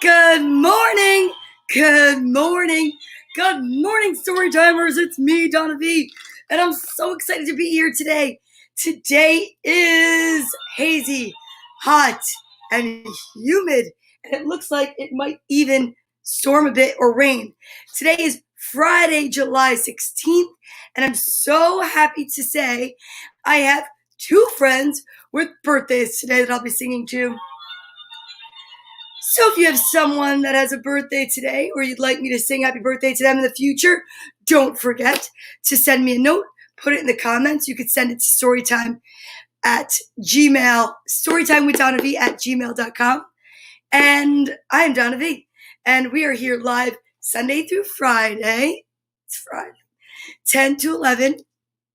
Good morning. Good morning. Good morning, Storytimers. It's me, Donna Vee, and I'm so excited to be here today. Today is hazy, hot, and humid, and it looks like it might even storm a bit or rain. Today is Friday, July 16th, and I'm so happy to say I have two friends with birthdays today that I'll be singing to. So if you have someone that has a birthday today or you'd like me to sing happy birthday to them in the future, don't forget to send me a note. Put it in the comments. You could send it to storytime at Gmail, storytimewithdonnavee@gmail.com. And I am Donna Vee, and we are here live Sunday through Friday. It's Friday, 10 to 11,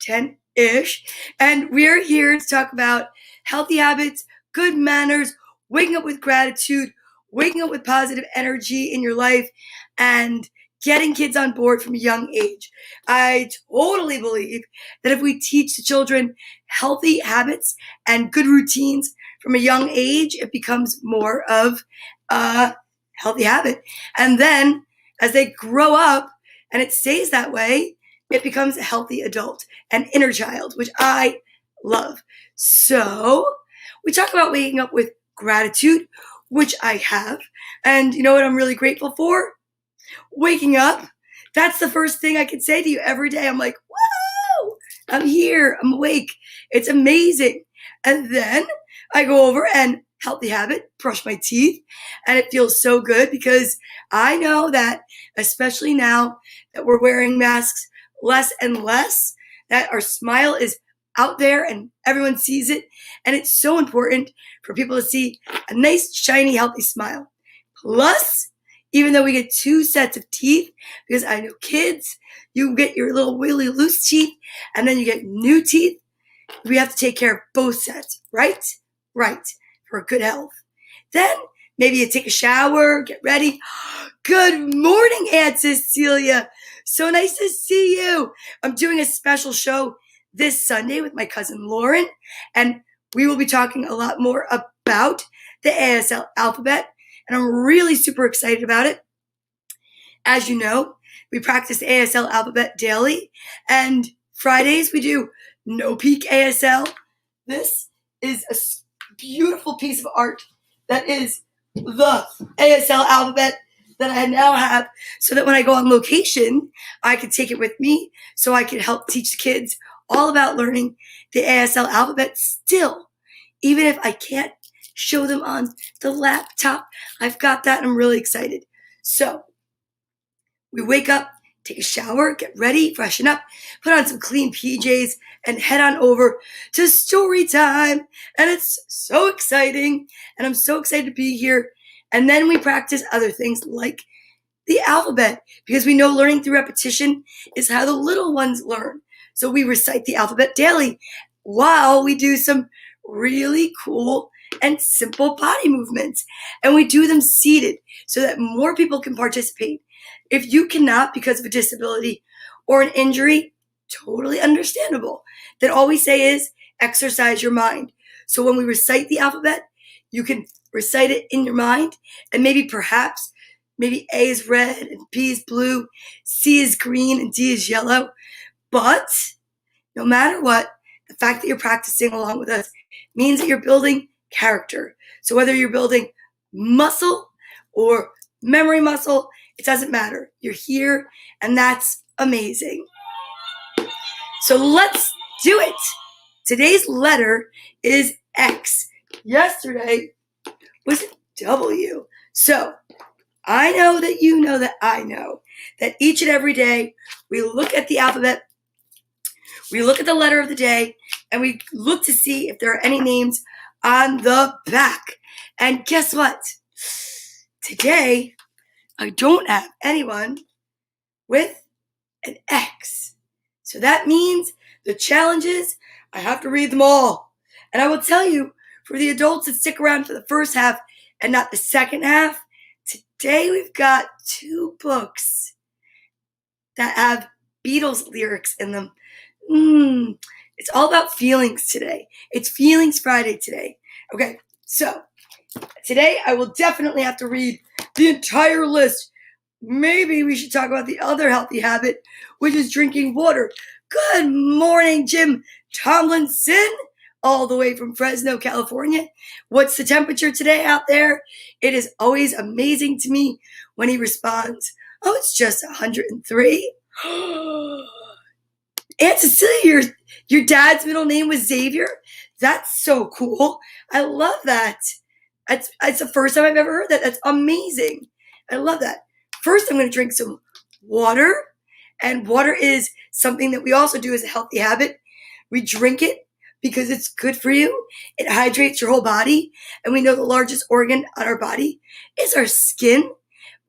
10-ish. And we are here to talk about healthy habits, good manners, waking up with gratitude, waking up with positive energy in your life, and getting kids on board from a young age. I totally believe that if we teach the children healthy habits and good routines from a young age, it becomes more of a healthy habit. And then as they grow up and it stays that way, it becomes a healthy adult, an inner child, which I love. So we talk about waking up with gratitude, which I have. And you know what I'm really grateful for? Waking up. That's the first thing I can say to you every day. I'm like, whoa, I'm here. I'm awake. It's amazing. And then I go over and healthy habit, brush my teeth. And it feels so good because I know that, especially now that we're wearing masks less and less, that our smile is out there and everyone sees it. And it's so important for people to see a nice, shiny, healthy smile. Plus, even though we get two sets of teeth, because I know kids, you get your little willy loose teeth and then you get new teeth. We have to take care of both sets, right? Right, for good health. Then maybe you take a shower, get ready. Good morning, Aunt Cecilia. So nice to see you. I'm doing a special show this Sunday with my cousin Lauren, and we will be talking a lot more about the ASL alphabet, and I'm really super excited about it. As you know, we practice the ASL alphabet daily, and Fridays we do No Peek ASL. This is a beautiful piece of art that is the ASL alphabet that I now have, so that when I go on location, I can take it with me so I can help teach the kids all about learning the ASL alphabet still, even if I can't show them on the laptop. I've got that and I'm really excited. So we wake up, take a shower, get ready, freshen up, put on some clean PJs, and head on over to story time. And it's so exciting, and I'm so excited to be here. And then we practice other things like the alphabet, because we know learning through repetition is how the little ones learn. So we recite the alphabet daily while we do some really cool and simple body movements. And we do them seated so that more people can participate. If you cannot because of a disability or an injury, totally understandable. Then all we say is exercise your mind. So when we recite the alphabet, you can recite it in your mind, and maybe A is red and B is blue, C is green and D is yellow. But no matter what, the fact that you're practicing along with us means that you're building character. So whether you're building muscle or memory muscle, it doesn't matter. You're here, and that's amazing. So let's do it. Today's letter is X. Yesterday was W. So I know that you know that I know that each and every day we look at the alphabet, we look at the letter of the day, and we look to see if there are any names on the back. And guess what? Today, I don't have anyone with an X. So that means the challenge is I have to read them all. And I will tell you, for the adults that stick around for the first half and not the second half, today we've got two books that have Beatles lyrics in them. It's all about feelings today. It's Feelings Friday today. Okay, so today I will definitely have to read the entire list. Maybe we should talk about the other healthy habit, which is drinking water. Good morning, Jim Tomlinson, all the way from Fresno, California. What's the temperature today out there? It is always amazing to me when he responds, oh, it's just 103. Aunt Cecilia, your dad's middle name was Xavier? That's so cool. I love that. It's the first time I've ever heard that. That's amazing. I love that. First, I'm going to drink some water. And water is something that we also do as a healthy habit. We drink it because it's good for you. It hydrates your whole body. And we know the largest organ on our body is our skin.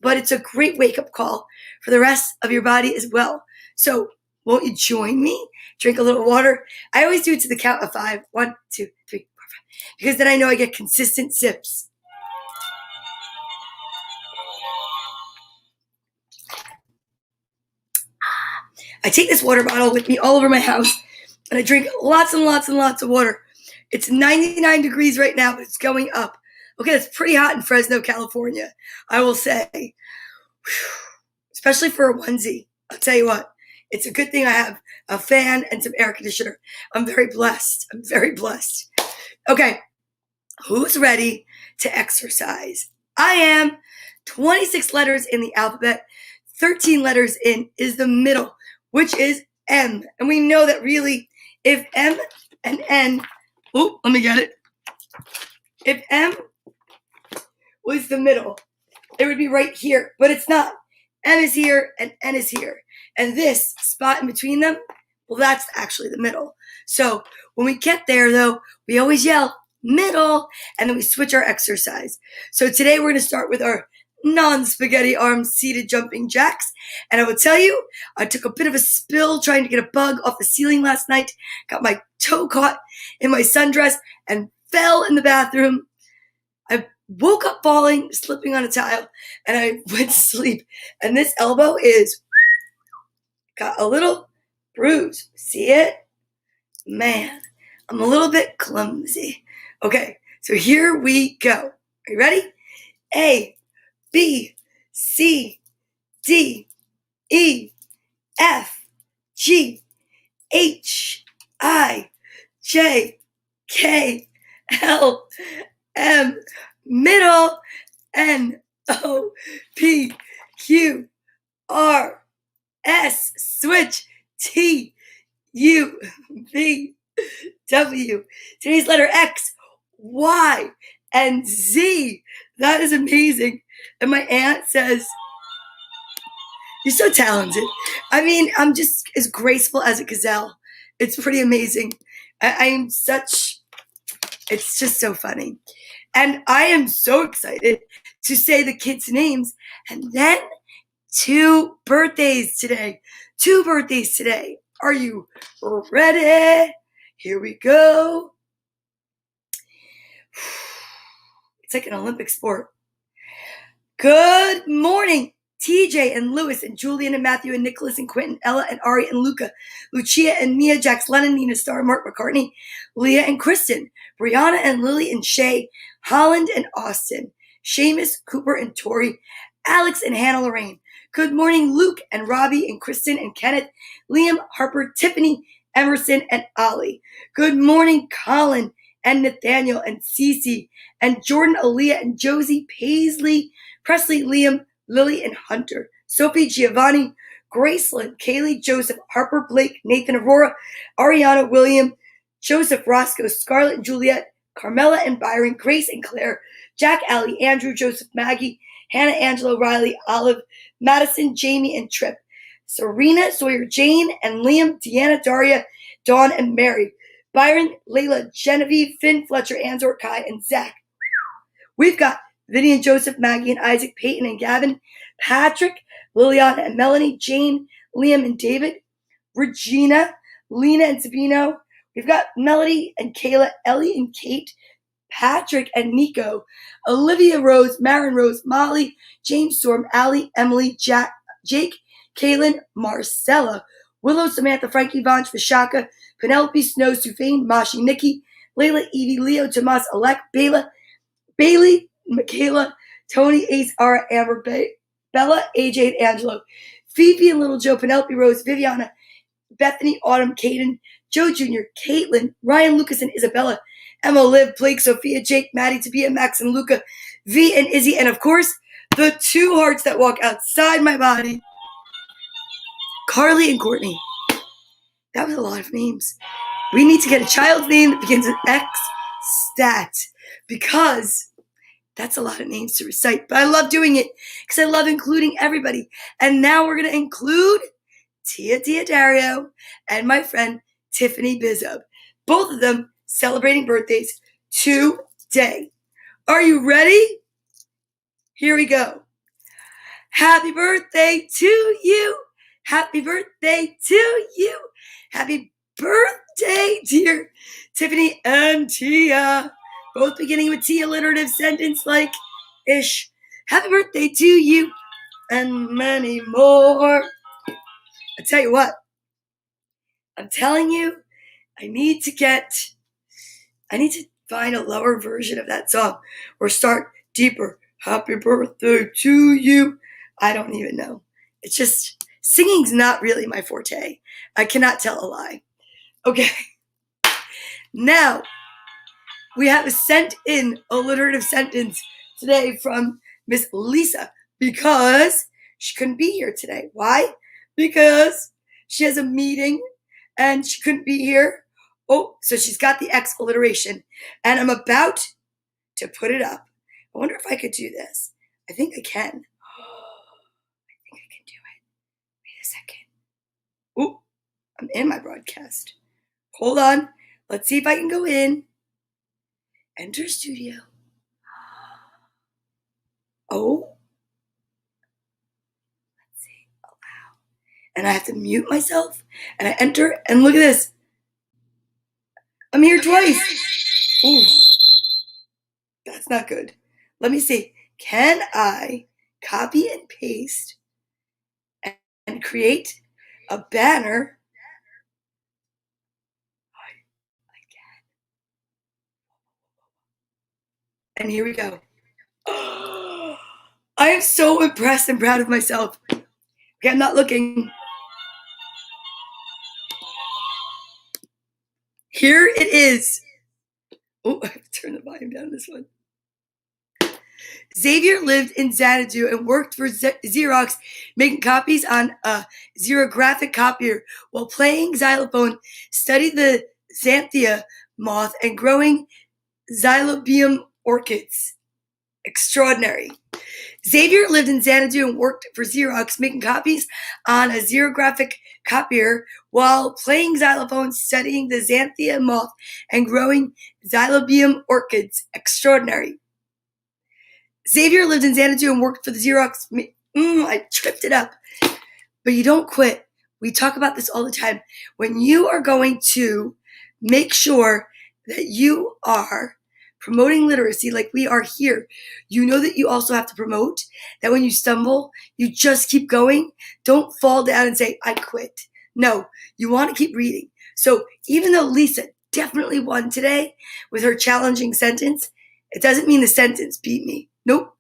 But it's a great wake-up call for the rest of your body as well. So won't you join me? Drink a little water. I always do it to the count of 5. 1, 2, 3, 4, 5. Because then I know I get consistent sips. I take this water bottle with me all over my house, and I drink lots and lots and lots of water. It's 99 degrees right now, but it's going up. Okay, that's pretty hot in Fresno, California, I will say. Whew. Especially for a onesie. I'll tell you what, it's a good thing I have a fan and some air conditioner. I'm very blessed. I'm very blessed. Okay, who's ready to exercise? I am. 26 letters in the alphabet, 13 letters in is the middle, which is M. And we know that really, if M and N, let me get it. If M was the middle, it would be right here, but it's not. M is here and N is here. And this spot in between them, well, that's actually the middle. So when we get there, though, we always yell, middle, and then we switch our exercise. So today we're going to start with our non-spaghetti arm seated jumping jacks. And I will tell you, I took a bit of a spill trying to get a bug off the ceiling last night, got my toe caught in my sundress, and fell in the bathroom. I woke up falling, slipping on a tile, and I went to sleep. And this elbow got a little bruise. See it? Man, I'm a little bit clumsy. Okay, so here we go. Are you ready? A, B, C, D, E, F, G, H, I, J, K, L, M, middle, N, O, P, Q, R, S, switch, T, U, V, W. Today's letter X, Y, and Z. That is amazing. And my aunt says, you're so talented. I mean, I'm just as graceful as a gazelle. It's pretty amazing. It's just so funny. And I am so excited to say the kids' names. And then 2 birthdays today. 2 birthdays today. Are you ready? Here we go. It's like an Olympic sport. Good morning, TJ and Lewis and Julian and Matthew and Nicholas and Quentin, Ella and Ari and Luca, Lucia and Mia, Jax Lennon, Nina Star, Mark McCartney, Leah and Kristen, Brianna and Lily and Shay, Holland and Austin, Seamus, Cooper and Tori, Alex and Hannah Lorraine. Good morning, Luke and Robbie and Kristen and Kenneth, Liam, Harper, Tiffany, Emerson, and Ollie. Good morning, Colin and Nathaniel and Cece and Jordan, Aaliyah and Josie, Paisley, Presley, Liam, Lily, and Hunter. Sophie, Giovanni, Graceland, Kaylee, Joseph, Harper, Blake, Nathan, Aurora, Ariana, William, Joseph, Roscoe, Scarlett and Juliet, Carmela and Byron, Grace and Claire, Jack, Allie, Andrew, Joseph, Maggie, Hannah, Angela, Riley, Olive, Madison, Jamie, and Tripp, Serena, Sawyer, Jane, and Liam, Deanna, Daria, Dawn, and Mary, Byron, Layla, Genevieve, Finn, Fletcher, Anzor, Kai, and Zach. We've got Vinny and Joseph, Maggie and Isaac, Peyton and Gavin, Patrick, Liliana and Melanie, Jane, Liam and David, Regina, Lena and Sabino. We've got Melody and Kayla, Ellie and Kate, Patrick and Nico, Olivia Rose, Marin Rose, Molly, James Storm, Allie, Emily, Jake, Kaylin, Marcella, Willow, Samantha, Frankie, Vanch, Vishaka, Penelope, Snow, Sufane, Mashi, Nikki, Layla, Evie, Leo, Tomas, Alec, Bailey, Michaela, Tony, Ace, Ara, Amber, Bella, AJ, and Angelo, Phoebe and Little Joe, Penelope, Rose, Viviana, Bethany, Autumn, Caden, Joe Jr., Caitlin, Ryan, Lucas, and Isabella, Emma, Liv, Blake, Sophia, Jake, Maddie, Tabia, Max, and Luca, V, and Izzy, and of course, the two hearts that walk outside my body, Carly and Courtney. That was a lot of names. We need to get a child's name that begins with X stat, because that's a lot of names to recite. But I love doing it because I love including everybody. And now we're going to include Tia Dario and my friend Tiffany Bizub. Both of them celebrating birthdays today. Are you ready? Here we go. Happy birthday to you. Happy birthday to you. Happy birthday, dear Tiffany and Tia. Both beginning with T, alliterative sentence like ish. Happy birthday to you and many more. I tell you what, I'm telling you, I need to find a lower version of that song or start deeper. Happy birthday to you. I don't even know. It's just, singing's not really my forte. I cannot tell a lie. Okay. Now, we have a sent in alliterative sentence today from Miss Lisa because she couldn't be here today. Why? Because she has a meeting and she couldn't be here. Oh, so she's got the X alliteration and I'm about to put it up. I wonder if I could do this. I think I can. I think I can do it. Wait a second. Oh, I'm in my broadcast. Hold on. Let's see if I can go in. Enter studio. Oh. Let's see. Allow. And I have to mute myself. And I enter. And look at this. I'm here twice. Ooh. That's not good. Let me see. Can I copy and paste and create a banner? I can. And here we go. I am so impressed and proud of myself. Okay, I'm not looking. Here it is. Oh, I have to turn the volume down on this one. Xavier lived in Xanadu and worked for Xerox, making copies on a xerographic copier while playing xylophone, studied the xanthia moth, and growing xylobium orchids. Extraordinary. Xavier lived in Xanadu and worked for Xerox, making copies on a xerographic copier while playing xylophone, studying the xanthia moth, and growing xylobium orchids. Extraordinary. Xavier lived in Xanadu and worked for the Xerox. I tripped it up. But you don't quit. We talk about this all the time. When you are going to make sure that you are promoting literacy like we are here, you know that you also have to promote that when you stumble, you just keep going. Don't fall down and say, I quit. No, you want to keep reading. So even though Lisa definitely won today with her challenging sentence, it doesn't mean the sentence beat me. Nope.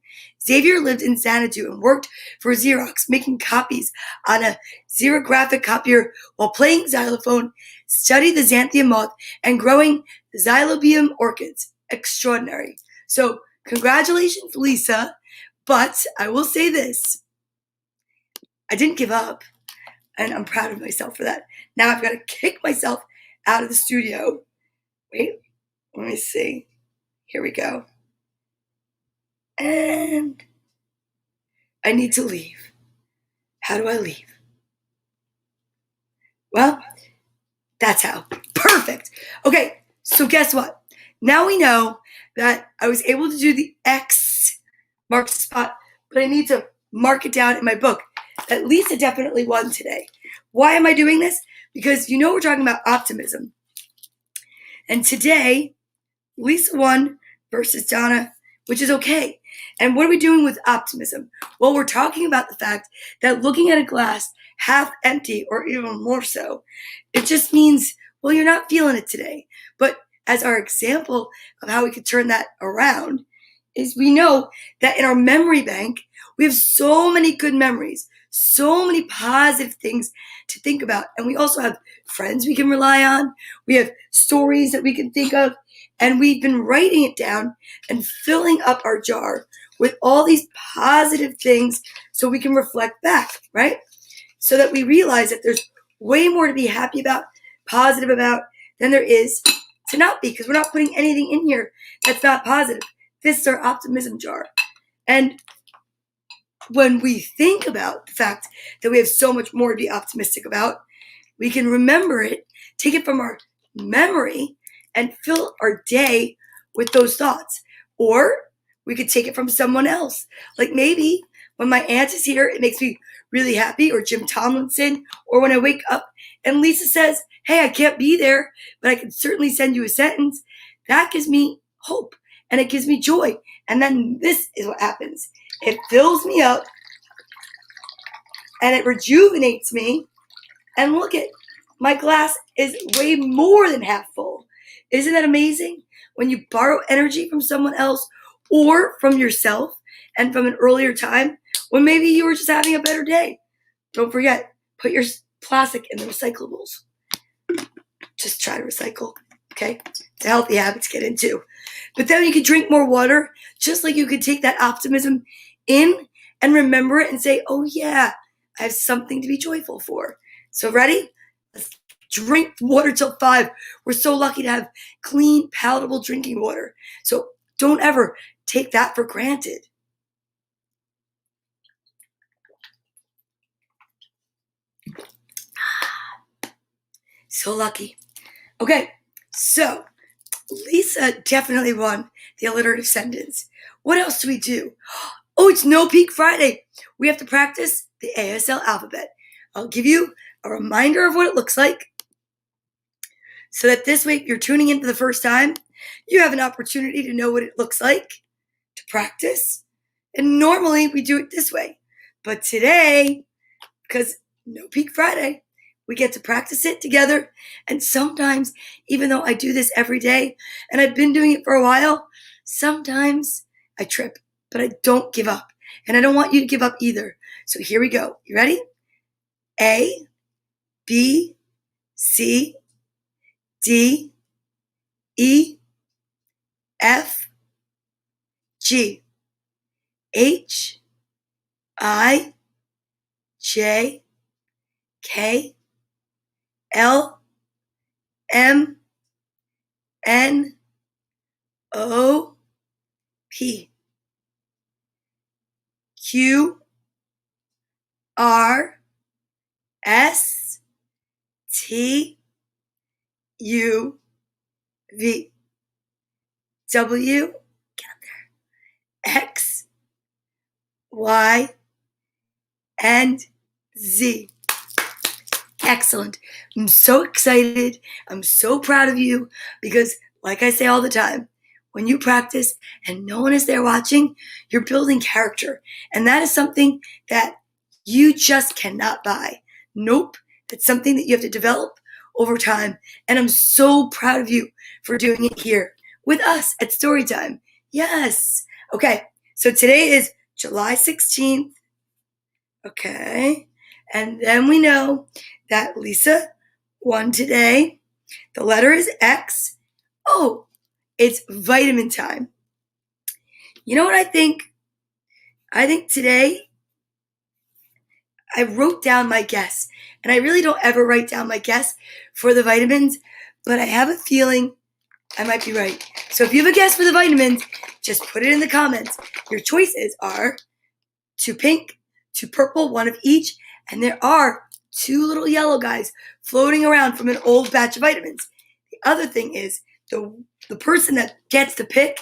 Xavier lived in Xanadu and worked for Xerox, making copies on a xerographic copier while playing xylophone, studied the xanthia moth, and growing xylobium orchids. Extraordinary. So congratulations, Lisa. But I will say this. I didn't give up, and I'm proud of myself for that. Now I've got to kick myself out of the studio. Wait, let me see. Here we go. And I need to leave. How do I leave? Well, that's how. Perfect. Okay, so guess what? Now we know that I was able to do the X mark the spot, but I need to mark it down in my book that Lisa definitely won today. Why am I doing this? Because you know we're talking about optimism. And today, Lisa won versus Donna, which is okay. And what are we doing with optimism? Well, we're talking about the fact that looking at a glass half empty, or even more so, it just means, well, you're not feeling it today. But as our example of how we could turn that around is we know that in our memory bank, we have so many good memories, so many positive things to think about. And we also have friends we can rely on. We have stories that we can think of. And we've been writing it down and filling up our jar with all these positive things so we can reflect back, right? So that we realize that there's way more to be happy about, positive about, than there is to not be, because we're not putting anything in here that's not positive. This is our optimism jar. And when we think about the fact that we have so much more to be optimistic about, we can remember it, take it from our memory, and fill our day with those thoughts. Or we could take it from someone else. Like maybe when my aunt is here, it makes me really happy, or Jim Tomlinson, or when I wake up and Lisa says, hey, I can't be there, but I can certainly send you a sentence. That gives me hope and it gives me joy. And then this is what happens. It fills me up and it rejuvenates me. And look at, my glass is way more than half full. Isn't that amazing? When you borrow energy from someone else or from yourself and from an earlier time when maybe you were just having a better day. Don't forget, put your plastic in the recyclables. Just try to recycle, okay? It's a healthy habit to get into. But then you could drink more water, just like you could take that optimism in and remember it and say, oh yeah, I have something to be joyful for. So ready? Let's drink water till 5. We're so lucky to have clean, palatable drinking water. So don't ever take that for granted. So lucky. Okay, so Lisa definitely won the alliterative sentence. What else do we do? Oh, it's No Peak Friday. We have to practice the ASL alphabet. I'll give you a reminder of what it looks like so that this week you're tuning in for the first time. You have an opportunity to know what it looks like to practice. And normally we do it this way. But today, because No Peak Friday, we get to practice it together. And sometimes, even though I do this every day and I've been doing it for a while, sometimes I trip, but I don't give up. And I don't want you to give up either. So here we go. You ready? A, B, C, D, E, F, G, H, I, J, K, L, M, N, O, P, Q, R, S, T, U, V, W, get up there, X, Y, and Z. Excellent. I'm so excited. I'm so proud of you because, like I say all the time, when you practice and no one is there watching, you're building character. And that is something that you just cannot buy. Nope. It's something that you have to develop over time. And I'm so proud of you for doing it here with us at Storytime. Yes. Okay. So today is July 16th. Okay. And then we know that Lisa won today. The letter is X. Oh, it's vitamin time. You know what I think? I think today I wrote down my guess. And I really don't ever write down my guess for the vitamins, but I have a feeling I might be right. So if you have a guess for the vitamins, just put it in the comments. Your choices are 2 pink, 2 purple, 1 of each, and there are 2 little yellow guys floating around from an old batch of vitamins. The other thing is the person that gets to pick,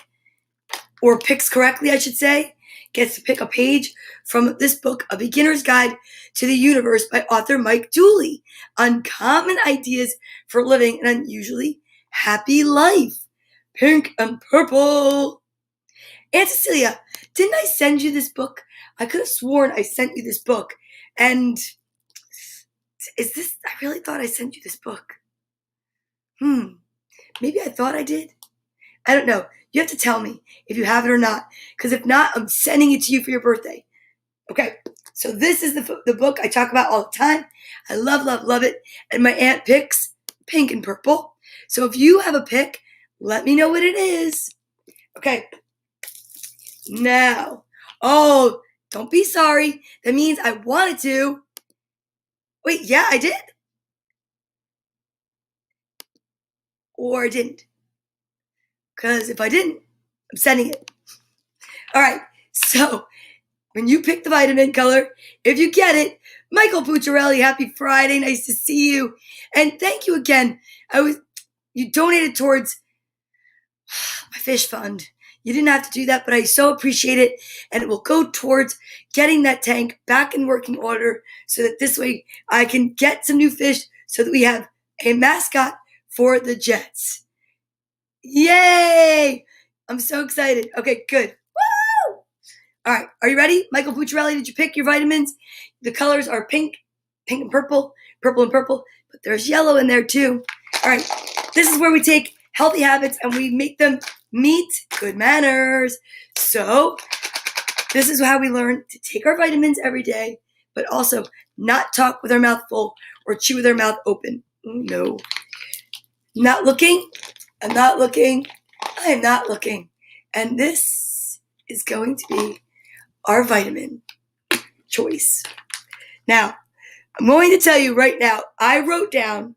or picks correctly, I should say, gets to pick a page from this book, A Beginner's Guide to the Universe by author Mike Dooley. Uncommon Ideas for Living an Unusually Happy Life. Pink and purple. Aunt Cecilia, didn't I send you this book? I could have sworn I sent you this book. And is this, I really thought I sent you this book. Maybe I thought I did. I don't know. You have to tell me if you have it or not, because if not, I'm sending it to you for your birthday. Okay, so this is the book I talk about all the time. I love, love, love it. And my aunt picks pink and purple. So if you have a pick, let me know what it is. Okay, now, oh, don't be sorry. That means I wanted to. Wait, yeah, I did. Or I didn't. Because if I didn't, I'm sending it. All right, so when you pick the vitamin color, if you get it, Michael Pucciarelli, happy Friday. Nice to see you. And thank you again. You donated towards my fish fund. You didn't have to do that, but I so appreciate it. And it will go towards getting that tank back in working order so that this way I can get some new fish so that we have a mascot for the Jets. Yay! I'm so excited. Okay, good. Woo! All right, are you ready? Michael Pucciarelli, did you pick your vitamins? The colors are pink and purple and purple, but there's yellow in there too. All right, this is where we take healthy habits and we make them meet good manners. So this is how we learn to take our vitamins every day, but also not talk with our mouth full or chew with our mouth open. No. Not looking. I'm not looking. I am not looking. And this is going to be our vitamin choice. Now, I'm going to tell you right now, I wrote down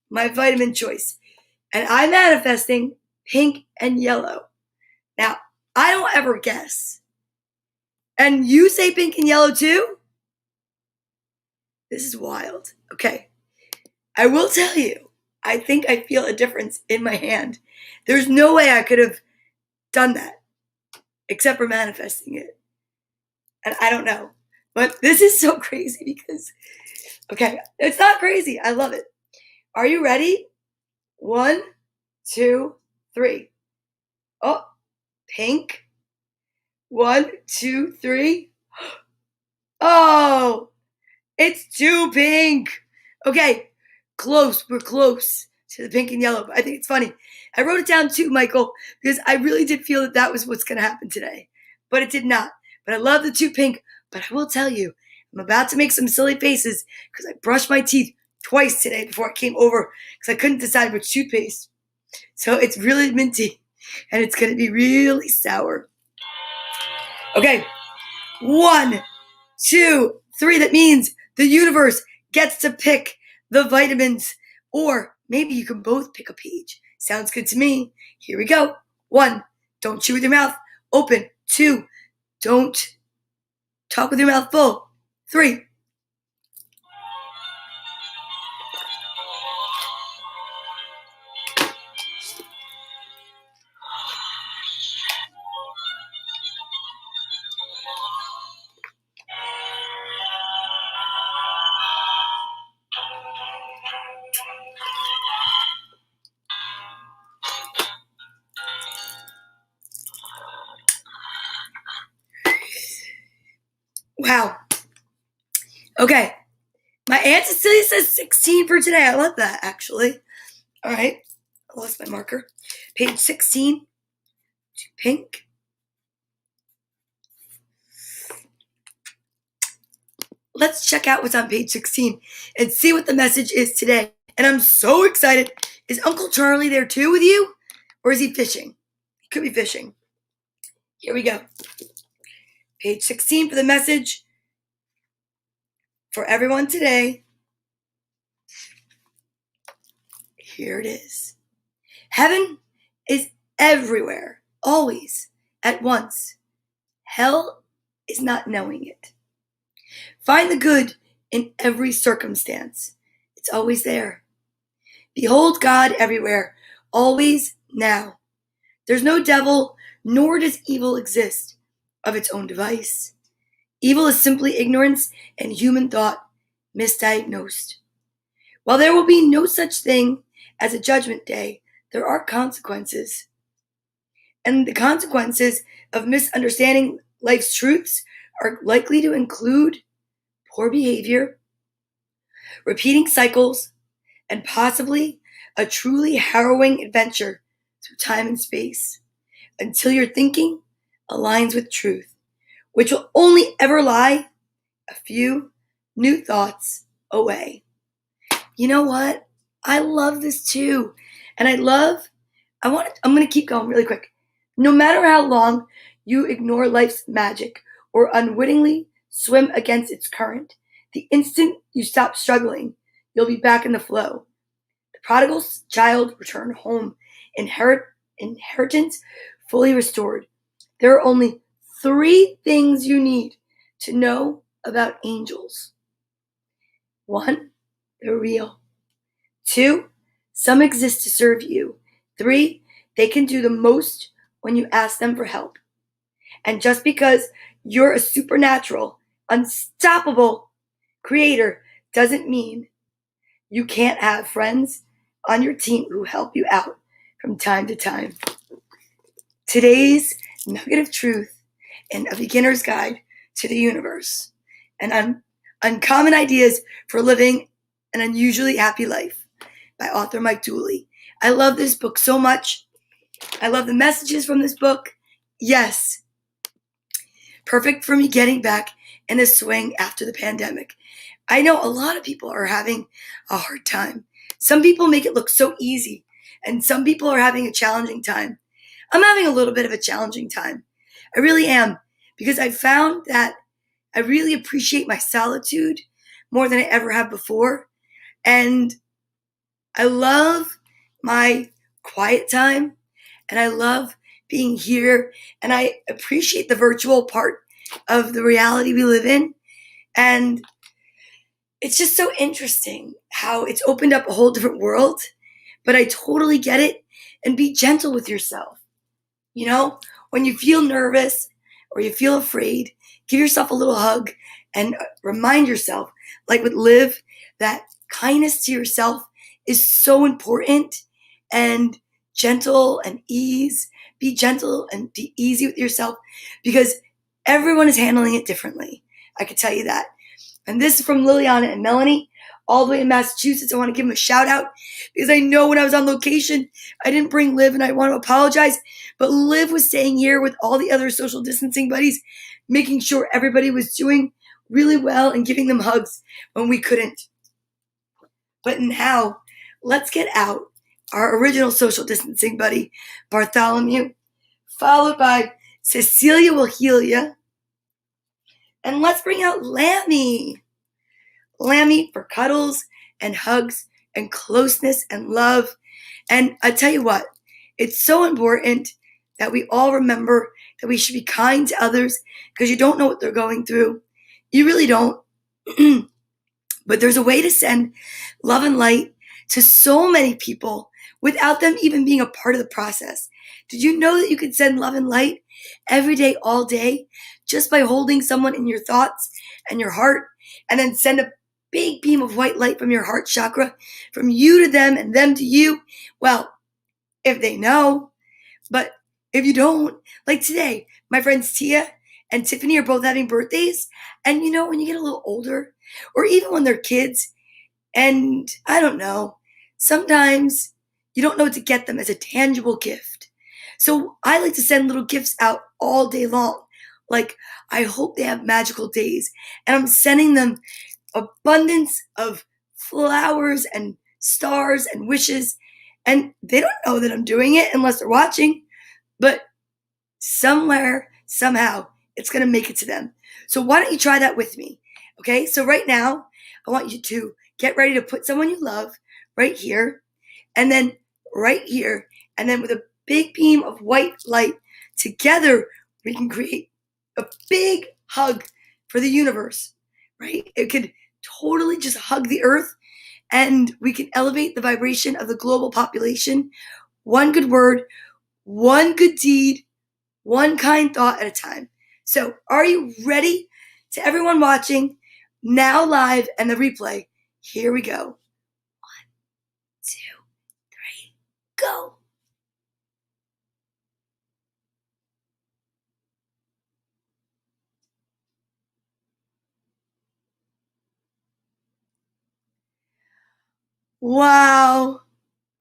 my vitamin choice, and I'm manifesting pink and yellow. Now, I don't ever guess. And you say pink and yellow too? This is wild. Okay. I will tell you, I think I feel a difference in my hand. There's no way I could have done that except for manifesting it. And I don't know. But this is so crazy because, okay, it's not crazy. I love it. Are you ready? 1, 2, 3. Oh, pink. 1, 2, 3. Oh, it's too pink. Okay, close. We're close to the pink and yellow. But I think it's funny. I wrote it down too, Michael, because I really did feel that was what's going to happen today. But it did not. But I love the too pink. But I will tell you, I'm about to make some silly faces because I brushed my teeth twice today before I came over because I couldn't decide which toothpaste. So it's really minty and it's going to be really sour. Okay, 1, 2, 3. That means the universe gets to pick the vitamins. Or maybe you can both pick a page. Sounds good to me. Here we go. 1, don't chew with your mouth open. 2, don't talk with your mouth full. 3. Wow. Okay. My Aunt Cecilia says 16 for today. I love that, actually. All right. I lost my marker. Page 16. Pink. Let's check out what's on page 16 and see what the message is today. And I'm so excited. Is Uncle Charlie there too with you? Or is he fishing? He could be fishing. Here we go. Page 16 for the message for everyone today. Here it is. Heaven is everywhere, always, at once. Hell is not knowing it. Find the good in every circumstance. It's always there. Behold God everywhere, always now. There's no devil, nor does evil exist of its own device. Evil is simply ignorance and human thought misdiagnosed. While there will be no such thing as a judgment day, there are consequences. And the consequences of misunderstanding life's truths are likely to include poor behavior, repeating cycles, and possibly a truly harrowing adventure through time and space until your thinking aligns with truth, which will only ever lie a few new thoughts away. You know what? I love this too. And I'm going to keep going really quick. No matter how long you ignore life's magic or unwittingly swim against its current, the instant you stop struggling, you'll be back in the flow. The prodigal child returned home, inheritance fully restored. There are only 3 things you need to know about angels. 1, they're real. 2, some exist to serve you. 3, they can do the most when you ask them for help. And just because you're a supernatural, unstoppable creator doesn't mean you can't have friends on your team who help you out from time to time. Today's nugget of truth and a beginner's guide to the universe and uncommon ideas for living an unusually happy life by author Mike Dooley. I love this book so much. I love the messages from this book. Yes, perfect for me getting back in the swing after the pandemic. I know a lot of people are having a hard time. Some people make it look so easy, and some people are having a challenging time. I'm having a little bit of a challenging time. I really am, because I found that I really appreciate my solitude more than I ever have before. And I love my quiet time, and I love being here, and I appreciate the virtual part of the reality we live in. And it's just so interesting how it's opened up a whole different world, but I totally get it. And be gentle with yourself. You know, when you feel nervous or you feel afraid, give yourself a little hug and remind yourself, like with Liv, that kindness to yourself is so important. And gentle and ease, be gentle and be easy with yourself, because everyone is handling it differently. I can tell you that. And this is from Liliana and Melanie, all the way in Massachusetts. I want to give them a shout out because I know when I was on location, I didn't bring Liv, and I want to apologize. But Liv was staying here with all the other social distancing buddies, making sure everybody was doing really well and giving them hugs when we couldn't. But now, let's get out our original social distancing buddy, Bartholomew, followed by Cecilia will heal ya. And let's bring out Lammy. Lammy for cuddles and hugs and closeness and love. And I tell you what, it's so important that we all remember that we should be kind to others, because you don't know what they're going through. You really don't. But there's a way to send love and light to so many people without them even being a part of the process. Did you know that you can send love and light every day, all day, just by holding someone in your thoughts and your heart, and then send a big beam of white light from your heart chakra, from you to them and them to you? Well, if they know. But if you don't, like today, my friends Tia and Tiffany are both having birthdays. And you know, when you get a little older, or even when they're kids, and I don't know, sometimes you don't know what to get them as a tangible gift. So I like to send little gifts out all day long. Like, I hope they have magical days. And I'm sending them abundance of flowers and stars and wishes. And they don't know that I'm doing it unless they're watching. But somewhere, somehow, it's going to make it to them. So why don't you try that with me? Okay, so right now, I want you to get ready to put someone you love right here, and then right here, and then with a big beam of white light, together we can create a big hug for the universe, right? It could totally just hug the earth, and we can elevate the vibration of the global population. One good word, one good deed, one kind thought at a time. So are you ready? To everyone watching, now live and the replay, here we go. 1, 2, 3, go. Wow.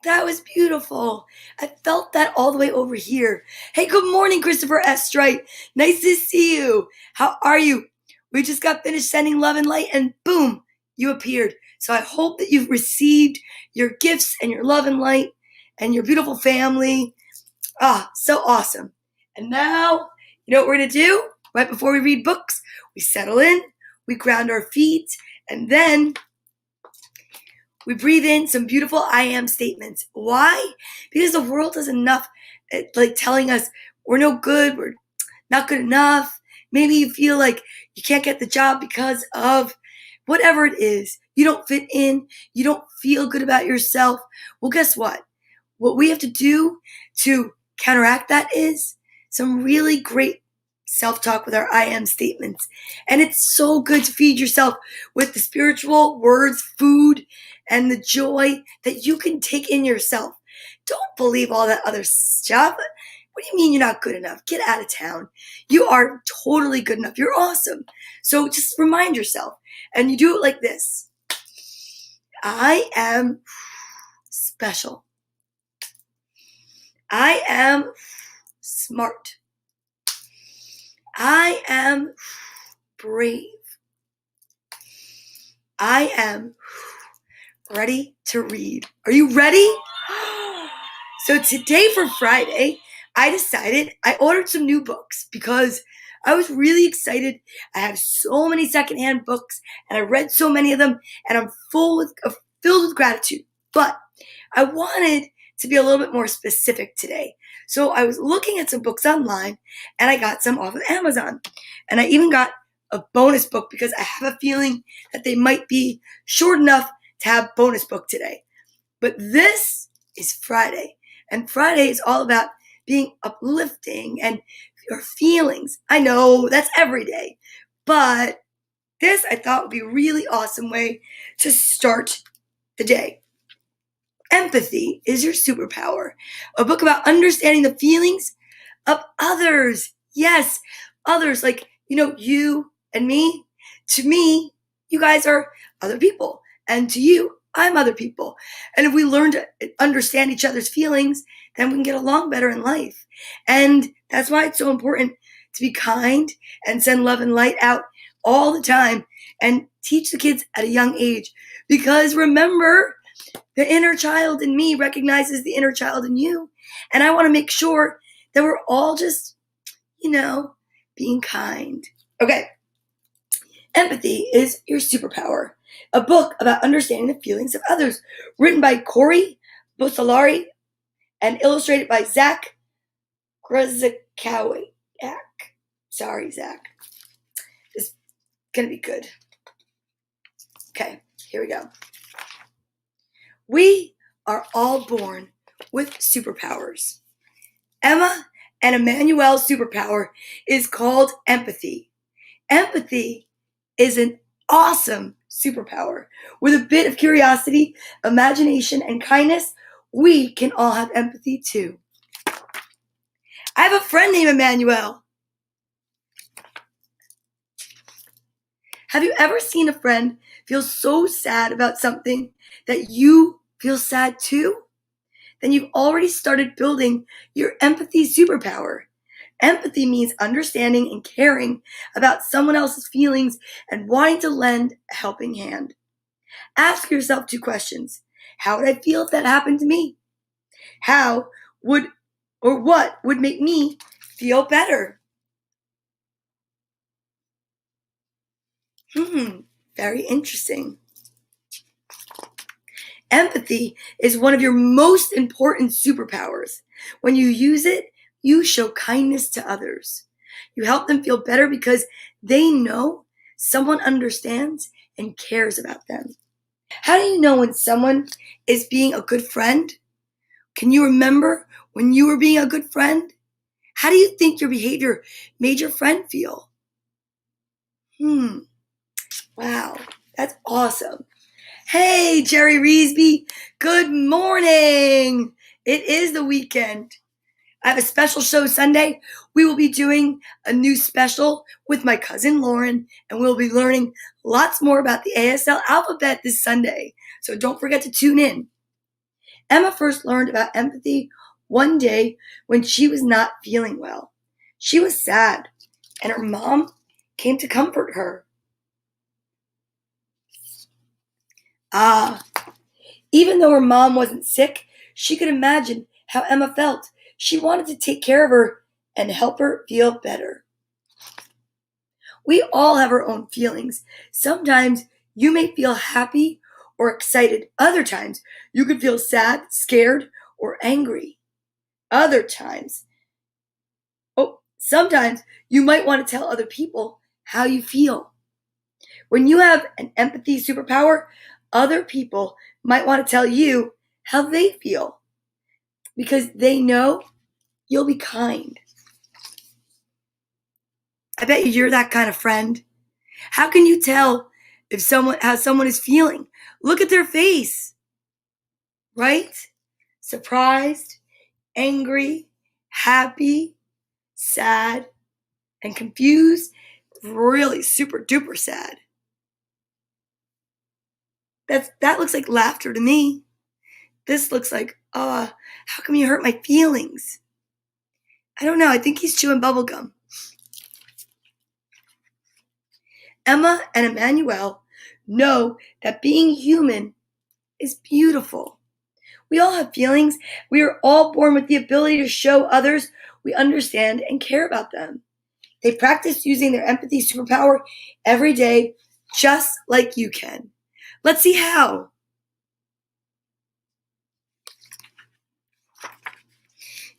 That was beautiful. I felt that all the way over here. Hey, good morning, Christopher S. Strite. Nice to see you. How are you? We just got finished sending love and light, and boom, you appeared. So I hope that you've received your gifts and your love and light and your beautiful family. Ah, so awesome. And now, you know what we're going to do? Right before we read books, we settle in, we ground our feet, and then we breathe in some beautiful I am statements. Why? Because the world does enough like telling us we're no good, we're not good enough. Maybe you feel like you can't get the job because of whatever it is. You don't fit in. You don't feel good about yourself. Well, guess what? What we have to do to counteract that is some really great self-talk with our I am statements. And it's so good to feed yourself with the spiritual words, food, and the joy that you can take in yourself. Don't believe all that other stuff. What do you mean you're not good enough? Get out of town. You are totally good enough. You're awesome. So just remind yourself. And you do it like this. I am special. I am smart. I am brave. I am ready to read. Are you ready? So today for Friday, I ordered some new books because I was really excited. I have so many secondhand books and I read so many of them and I'm filled with gratitude. But I wanted to be a little bit more specific today. So I was looking at some books online and I got some off of Amazon. And I even got a bonus book because I have a feeling that they might be short enough to have bonus book today. But this is Friday. And Friday is all about being uplifting and your feelings. I know that's every day. But this I thought would be a really awesome way to start the day. Empathy is your superpower. A book about understanding the feelings of others. Yes, others like, you and me. To me, you guys are other people. And to you, I'm other people. And if we learn to understand each other's feelings, then we can get along better in life. And that's why it's so important to be kind and send love and light out all the time and teach the kids at a young age. Because remember, the inner child in me recognizes the inner child in you. And I want to make sure that we're all just, being kind. Okay. Empathy is your superpower. A book about understanding the feelings of others, written by Corey Bosalari and illustrated by Zach Grzekowiak. Sorry, Zach. It's going to be good. Okay, here we go. We are all born with superpowers. Emma and Emmanuel's superpower is called empathy. Empathy is an awesome superpower. With a bit of curiosity, imagination, and kindness, we can all have empathy too. I have a friend named Emmanuel. Have you ever seen a friend feel so sad about something that you feel sad too? Then you've already started building your empathy superpower. Empathy means understanding and caring about someone else's feelings and wanting to lend a helping hand. Ask yourself 2 questions. How would I feel if that happened to me? What would make me feel better? Very interesting. Empathy is one of your most important superpowers. When you use it, you show kindness to others. You help them feel better because they know someone understands and cares about them. How do you know when someone is being a good friend? Can you remember when you were being a good friend? How do you think your behavior made your friend feel? Wow, that's awesome. Hey, Jerry Reesby, good morning. It is the weekend. I have a special show Sunday. We will be doing a new special with my cousin Lauren, and we'll be learning lots more about the ASL alphabet this Sunday. So don't forget to tune in. Emma first learned about empathy one day when she was not feeling well. She was sad, and her mom came to comfort her. Ah, even though her mom wasn't sick, she could imagine how Emma felt. She wanted to take care of her and help her feel better. We all have our own feelings. Sometimes you may feel happy or excited. Other times you could feel sad, scared, or angry. Other times, sometimes you might want to tell other people how you feel. When you have an empathy superpower, other people might want to tell you how they feel because they know you'll be kind. I bet you're that kind of friend. How can you tell how someone is feeling? Look at their face, right? Surprised, angry, happy, sad, and confused, really super duper sad. That looks like laughter to me. This looks like, how come you hurt my feelings? I don't know. I think he's chewing bubble gum. Emma and Emmanuel know that being human is beautiful. We all have feelings. We are all born with the ability to show others we understand and care about them. They practice using their empathy superpower every day, just like you can. Let's see how.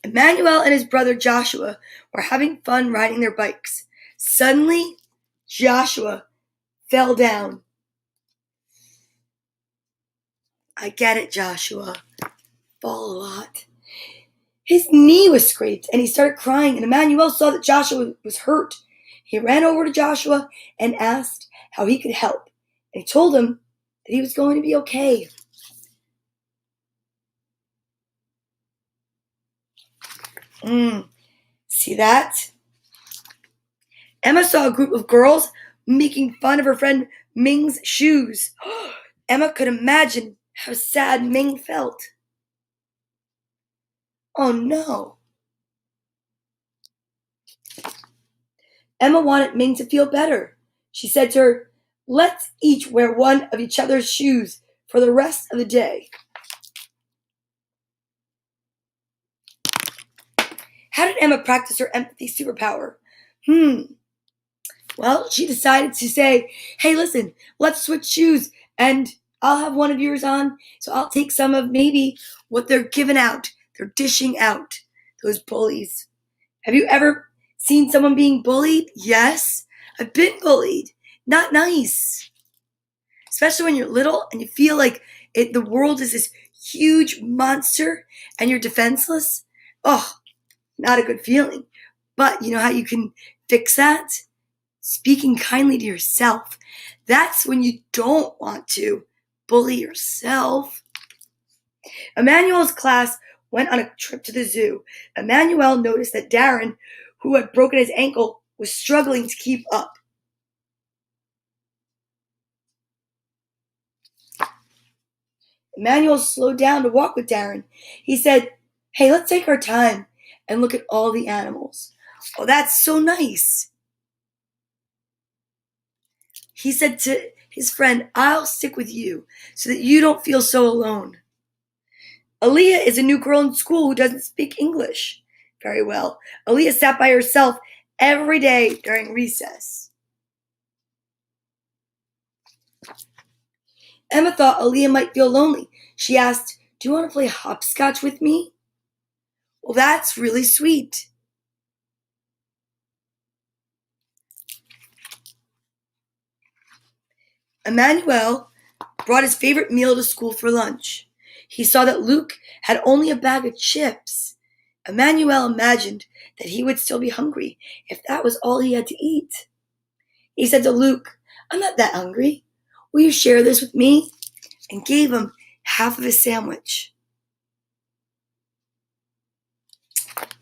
Emmanuel and his brother Joshua were having fun riding their bikes. Suddenly, Joshua fell down. I get it, Joshua. Fall a lot. His knee was scraped and he started crying, and Emmanuel saw that Joshua was hurt. He ran over to Joshua and asked how he could help. And he told him that he was going to be okay. See that? Emma saw a group of girls making fun of her friend Ming's shoes. Emma could imagine how sad Ming felt. Oh no. Emma wanted Ming to feel better. She said to her, "Let's each wear one of each other's shoes for the rest of the day." How did Emma practice her empathy superpower? Well, she decided to say, "Hey, listen, let's switch shoes and I'll have one of yours on, so I'll take some of maybe what they're giving out. They're dishing out, those bullies." Have you ever seen someone being bullied? Yes, I've been bullied. Not nice. Especially when you're little and you feel like the world is this huge monster and you're defenseless. Oh, not a good feeling. But you know how you can fix that? Speaking kindly to yourself. That's when you don't want to bully yourself. Emmanuel's class went on a trip to the zoo. Emmanuel noticed that Darren, who had broken his ankle, was struggling to keep up. Emmanuel slowed down to walk with Darren. He said, "Hey, let's take our time and look at all the animals." "Oh, that's so nice." He said to his friend, "I'll stick with you so that you don't feel so alone." Aaliyah is a new girl in school who doesn't speak English very well. Aaliyah sat by herself every day during recess. Emma thought Aaliyah might feel lonely. She asked, "Do you want to play hopscotch with me?" "Well, that's really sweet." Emmanuel brought his favorite meal to school for lunch. He saw that Luke had only a bag of chips. Emmanuel imagined that he would still be hungry if that was all he had to eat. He said to Luke, "I'm not that hungry. Will you share this with me?" And gave him half of his sandwich.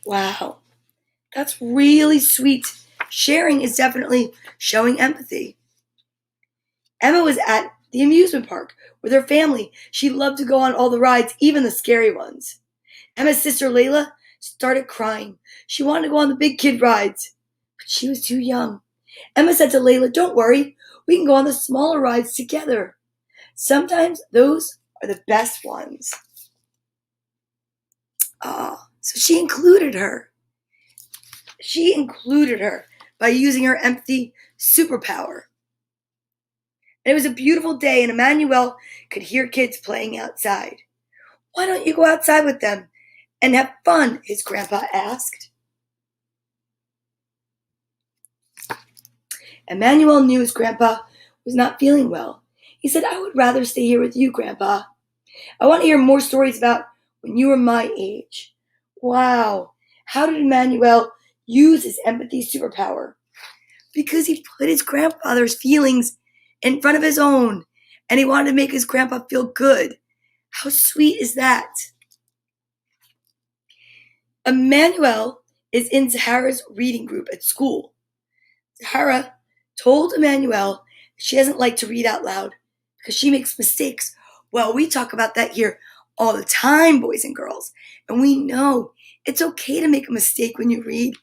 Wow, that's really sweet. Sharing is definitely showing empathy. Emma was at the amusement park with her family. She loved to go on all the rides, even the scary ones. Emma's sister Layla started crying. She wanted to go on the big kid rides, but she was too young. Emma said to Layla, "Don't worry, we can go on the smaller rides together. Sometimes those are the best ones." Oh, so she included her. She included her by using her empathy superpower. And it was a beautiful day, and Emmanuel could hear kids playing outside. "Why don't you go outside with them and have fun?" his grandpa asked. Emmanuel knew his grandpa was not feeling well. He said, "I would rather stay here with you, Grandpa. I want to hear more stories about when you were my age." Wow. How did Emmanuel use his empathy superpower? Because he put his grandfather's feelings in front of his own, and he wanted to make his grandpa feel good. How sweet is that? Emmanuel is in Zahara's reading group at school. Zahara told Emmanuel she doesn't like to read out loud because she makes mistakes. Well, we talk about that here all the time, boys and girls. And we know it's okay to make a mistake when you read,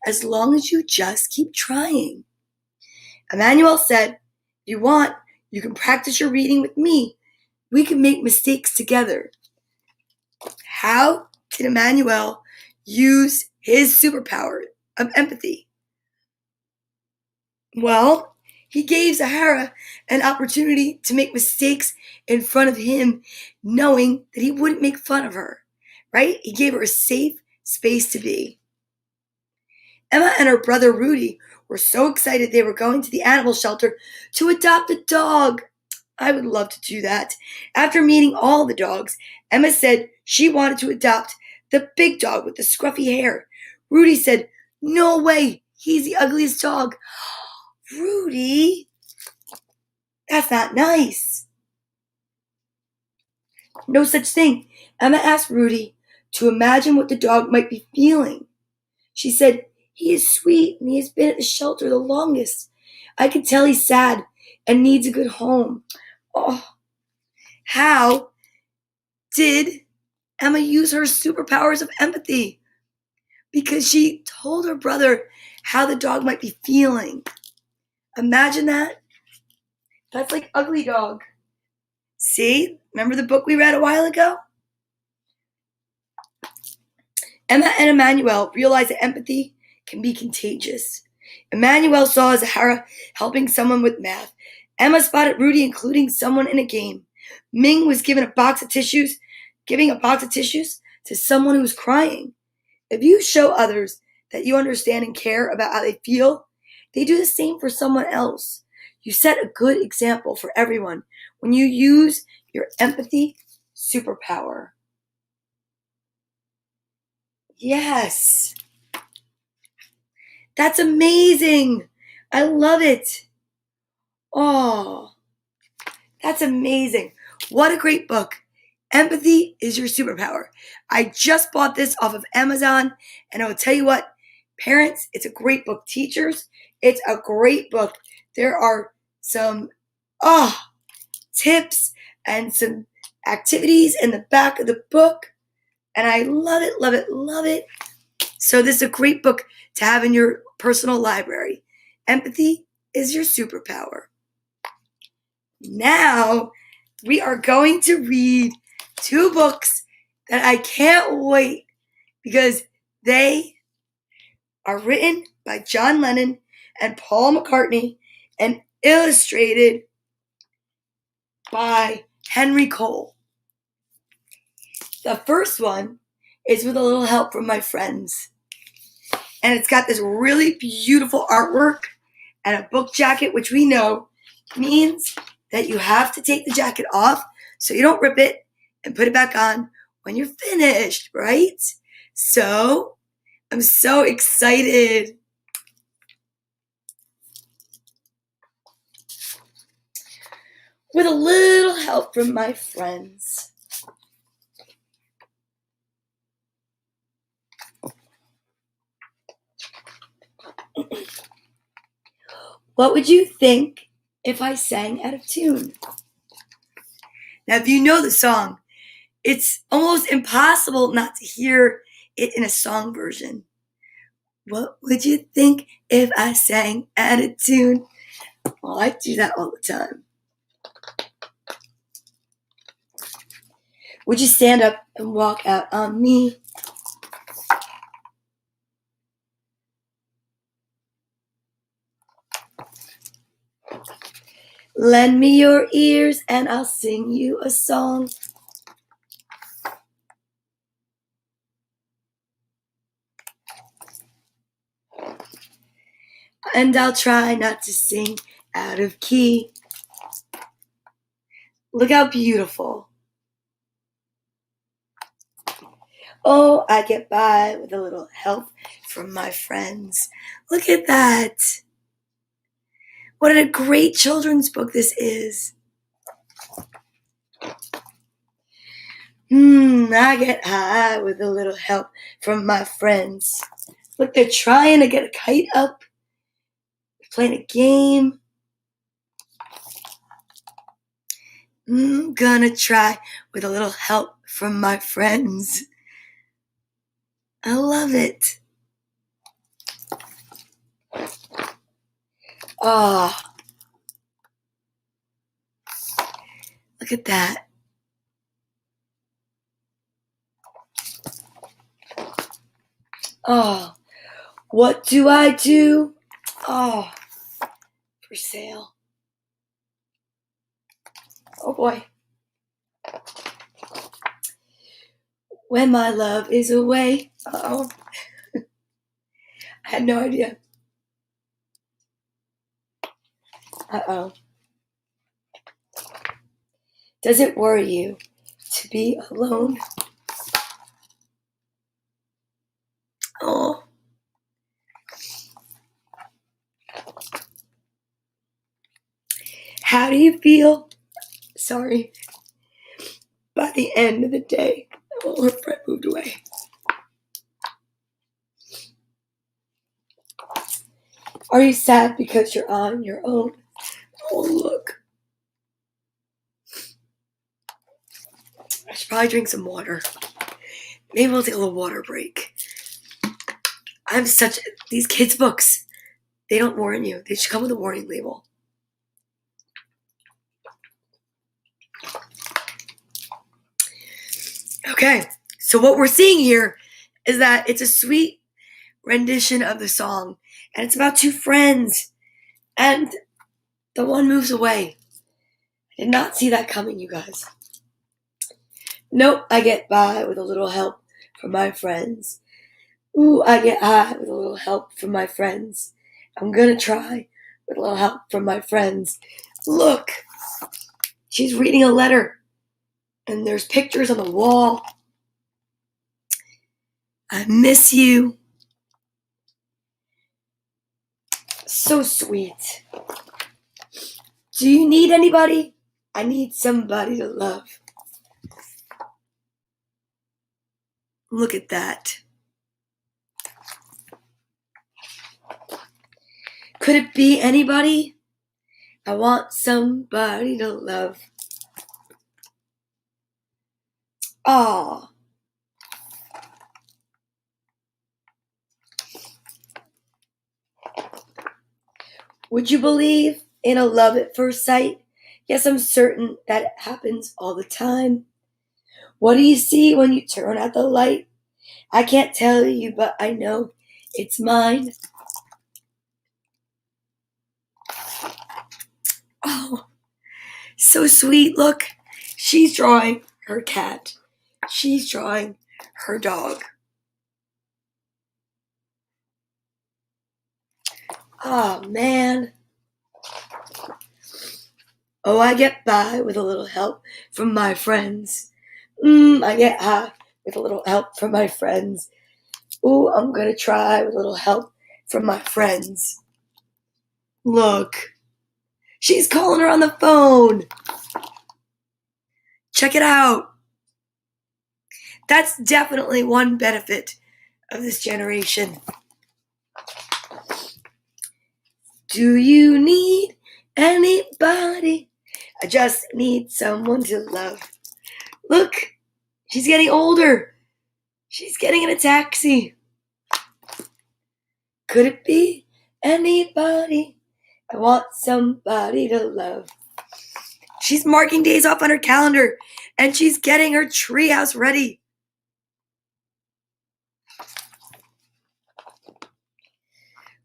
as long as you just keep trying. Emmanuel said, "If you want, you can practice your reading with me. We can make mistakes together." How did Emmanuel use his superpower of empathy? Well, he gave Zahara an opportunity to make mistakes in front of him, knowing that he wouldn't make fun of her, right? He gave her a safe space to be. Emma and her brother Rudy were so excited they were going to the animal shelter to adopt a dog. I would love to do that. After meeting all the dogs, Emma said she wanted to adopt the big dog with the scruffy hair. Rudy said, "No way, he's the ugliest dog." Rudy, that's not nice. No such thing. Emma asked Rudy to imagine what the dog might be feeling. She said, "He is sweet and he has been at the shelter the longest. I can tell he's sad and needs a good home." Oh, how did Emma use her superpowers of empathy? Because she told her brother how the dog might be feeling. Imagine that. That's like Ugly Dog. See? Remember the book we read a while ago? Emma and Emmanuel realized that empathy can be contagious. Emmanuel saw Zahara helping someone with math. Emma spotted Rudy including someone in a game. Ming was giving a box of tissues to someone who was crying. If you show others that you understand and care about how they feel, they do the same for someone else. You set a good example for everyone when you use your empathy superpower. Yes. That's amazing. I love it. Oh, that's amazing. What a great book. Empathy is your superpower. I just bought this off of Amazon, and I will tell you what, parents, it's a great book. Teachers, it's a great book. There are some tips and some activities in the back of the book, and I love it, love it, love it. So this is a great book to have in your personal library. Empathy is your superpower. Now we are going to read two books that I can't wait because they are written by John Lennon and Paul McCartney and illustrated by Henry Cole. The first one is with a little help from my friends. And it's got this really beautiful artwork and a book jacket, which we know means that you have to take the jacket off so you don't rip it and put it back on when you're finished, right? So, I'm so excited. With a little help from my friends. What would you think if I sang out of tune? Now, if you know the song, it's almost impossible not to hear it in a song version. What would you think if I sang out of tune? Well, I do that all the time. Would you stand up and walk out on me? Lend me your ears and I'll sing you a song. And I'll try not to sing out of key. Look how beautiful. Oh, I get by with a little help from my friends. Look at that. What a great children's book this is. I get high with a little help from my friends. Look, they're trying to get a kite up. They're playing a game. Gonna try with a little help from my friends. I love it. Oh, look at that. Oh, what do I do? Oh, for sale. Oh boy. When my love is away. Uh-oh. I had no idea. Uh-oh. Does it worry you to be alone? Oh. How do you feel? Sorry. By the end of the day. Oh, her friend moved away. Are you sad because you're on your own? Oh, look. I should probably drink some water. Maybe we'll take a little water break. These kids' books, they don't warn you. They should come with a warning label. Okay, so what we're seeing here is that it's a sweet rendition of the song, and it's about two friends, and the one moves away. I did not see that coming, you guys. Nope, I get by with a little help from my friends. Ooh, I get high with a little help from my friends. I'm gonna try with a little help from my friends. Look, she's reading a letter, and there's pictures on the wall. I miss you. So sweet. Do you need anybody? I need somebody to love. Look at that. Could it be anybody? I want somebody to love. Aw. Would you believe in a love at first sight? Yes, I'm certain that it happens all the time. What do you see when you turn out the light? I can't tell you, but I know it's mine. Oh, so sweet. Look, she's drawing her cat. She's drawing her dog. Oh, man. Oh, I get by with a little help from my friends. I get high with a little help from my friends. Ooh, I'm gonna try with a little help from my friends. Look, she's calling her on the phone. Check it out. That's definitely one benefit of this generation. Do you need anybody? I just need someone to love. Look, she's getting older. She's getting in a taxi. Could it be anybody? I want somebody to love. She's marking days off on her calendar, and she's getting her treehouse ready.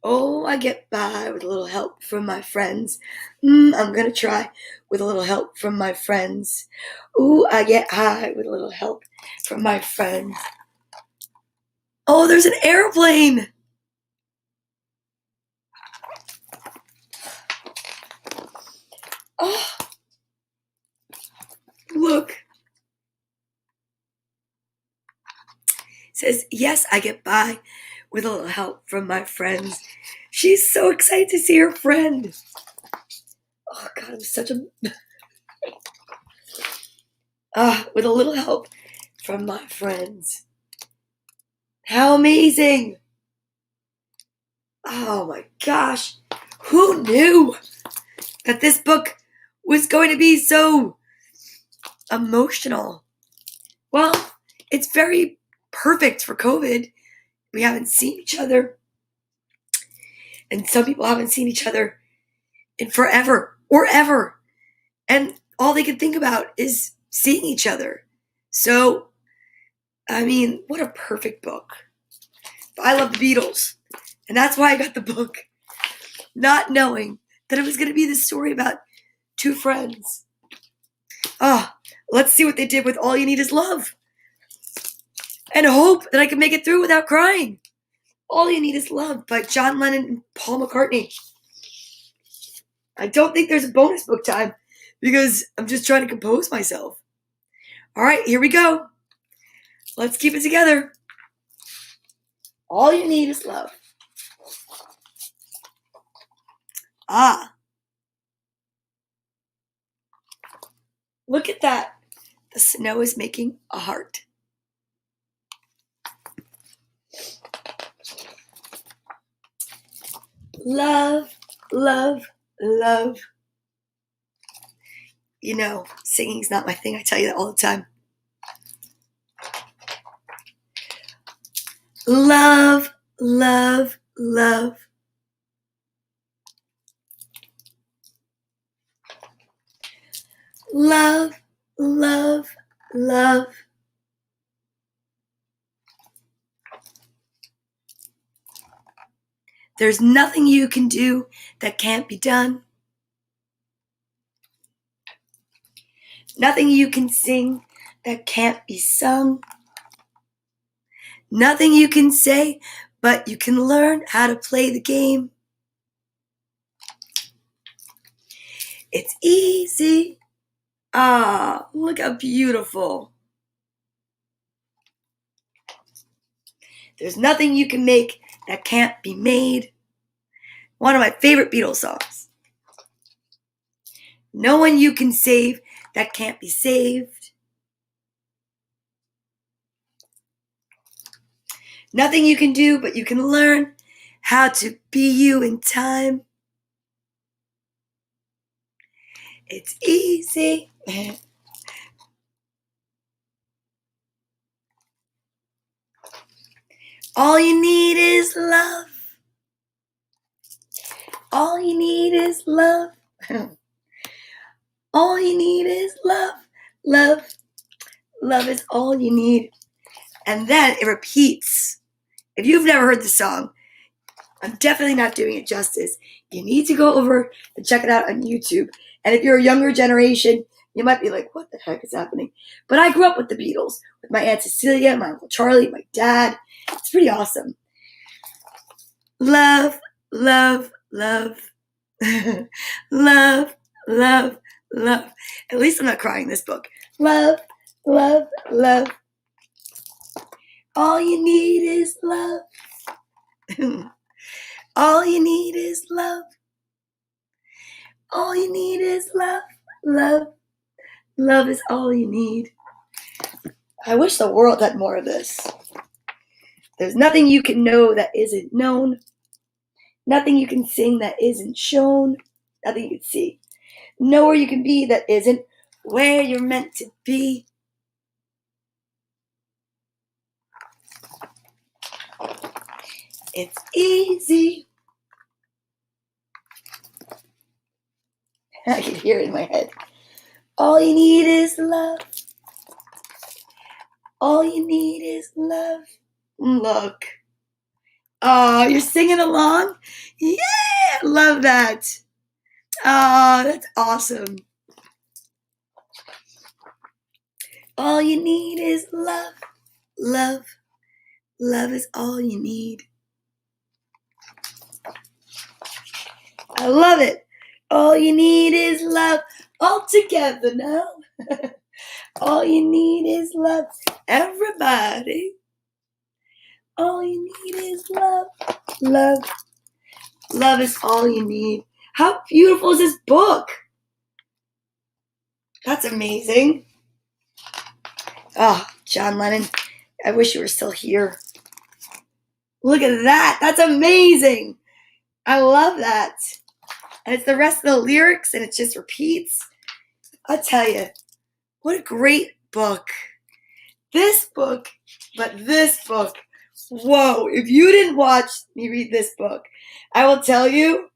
Oh, I get by with a little help from my friends. I'm gonna try with a little help from my friends. Ooh, I get high with a little help from my friends. Oh, there's an airplane. Oh, look. It says, yes, I get by with a little help from my friends. She's so excited to see her friend. Oh, God, I'm such a... with a little help from my friends. How amazing. Oh, my gosh. Who knew that this book was going to be so emotional? Well, it's very perfect for COVID. We haven't seen each other. And some people haven't seen each other in forever or ever. And all they can think about is seeing each other. So, I mean, what a perfect book. I love the Beatles. And that's why I got the book. Not knowing that it was going to be this story about two friends. Let's see what they did with All You Need Is Love. And hope that I can make it through without crying. All You Need Is Love by John Lennon and Paul McCartney. I don't think there's a bonus book time because I'm just trying to compose myself. All right, here we go. Let's keep it together. All you need is love. Look at that. The snow is making a heart. Love, love, love. You know, singing's not my thing. I tell you that all the time. Love, love, love. Love, love, love. There's nothing you can do that can't be done. Nothing you can sing that can't be sung. Nothing you can say, but you can learn how to play the game. It's easy. Look how beautiful. There's nothing you can make that can't be made. One of my favorite Beatles songs. No one you can save that can't be saved. Nothing you can do, but you can learn how to be you in time. It's easy. All you need is love. All you need is love. All you need is love. Love. Love is all you need. And then it repeats. If you've never heard the song, I'm definitely not doing it justice. You need to go over and check it out on YouTube. And if you're a younger generation, you might be like, what the heck is happening? But I grew up with the Beatles, with my Aunt Cecilia, my Uncle Charlie, my dad. It's pretty awesome. Love, love, love. Love, love, love. At least I'm not crying this book. Love, love, love. All you need is love. All you need is love. All you need is love. Love. Love is all you need. I wish the world had more of this. There's nothing you can know that isn't known. Nothing you can sing that isn't shown. Nothing you can see Nowhere you can be that isn't where you're meant to be. It's easy. I can hear it in my head. All you need is love. All you need is love. Look. Oh, you're singing along? Yeah, love that. Oh, that's awesome. All you need is love. Love. Love is all you need. I love it. All you need is love. All together now. All you need is love. Everybody. All you need is love. Love. Love is all you need. How beautiful is this book? That's amazing. Oh, John Lennon, I wish you were still here. Look at that. That's amazing. I love that. And it's the rest of the lyrics, and it just repeats. I'll tell you, what a great book. This book, whoa, if you didn't watch me read this book, I will tell you,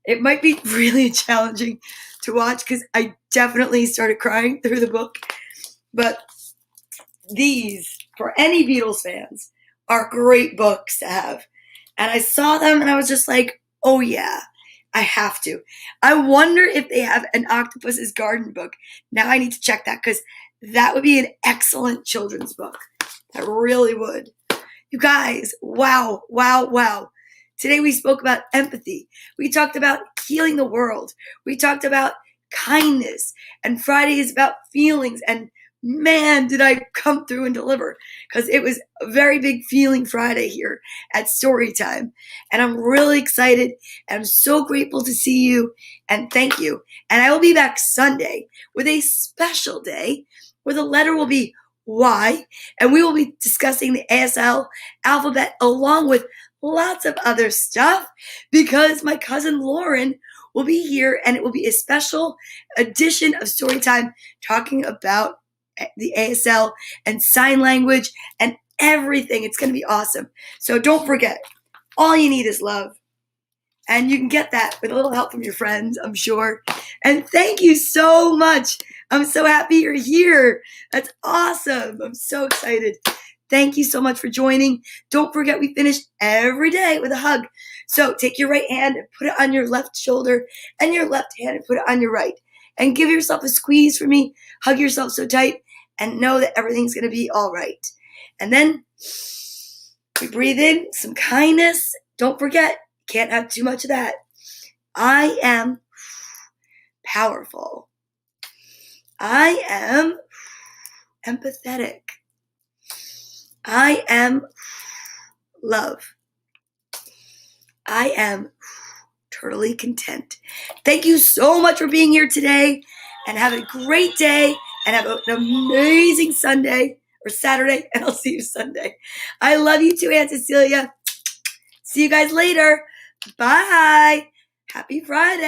it might be really challenging to watch because I definitely started crying through the book. But these, for any Beatles fans, are great books to have. And I saw them and I was just like, oh yeah, I have to. I wonder if they have an Octopus's Garden book. Now I need to check that because that would be an excellent children's book. That really would. You guys, wow, wow, wow. Today we spoke about empathy. We talked about healing the world. We talked about kindness. And Friday is about feelings. And man, did I come through and deliver. Because it was a very big feeling Friday here at Storytime. And I'm really excited. And I'm so grateful to see you. And thank you. And I will be back Sunday with a special day where the letter will be Y. And we will be discussing the ASL alphabet along with lots of other stuff because my cousin Lauren will be here and it will be a special edition of Storytime talking about the ASL and sign language and everything. It's going to be awesome. So don't forget, all you need is love. And you can get that with a little help from your friends, I'm sure. And thank you so much. I'm so happy you're here. That's awesome. I'm so excited. Thank you so much for joining. Don't forget, we finish every day with a hug. So take your right hand and put it on your left shoulder and your left hand and put it on your right. And give yourself a squeeze for me. Hug yourself so tight and know that everything's going to be all right. And then we breathe in some kindness. Don't forget, can't have too much of that. I am powerful. I am empathetic. I am love. I am totally content. Thank you so much for being here today and have a great day and have an amazing Sunday or Saturday, and I'll see you Sunday. I love you too, Aunt Cecilia. See you guys later. Bye. Happy Friday.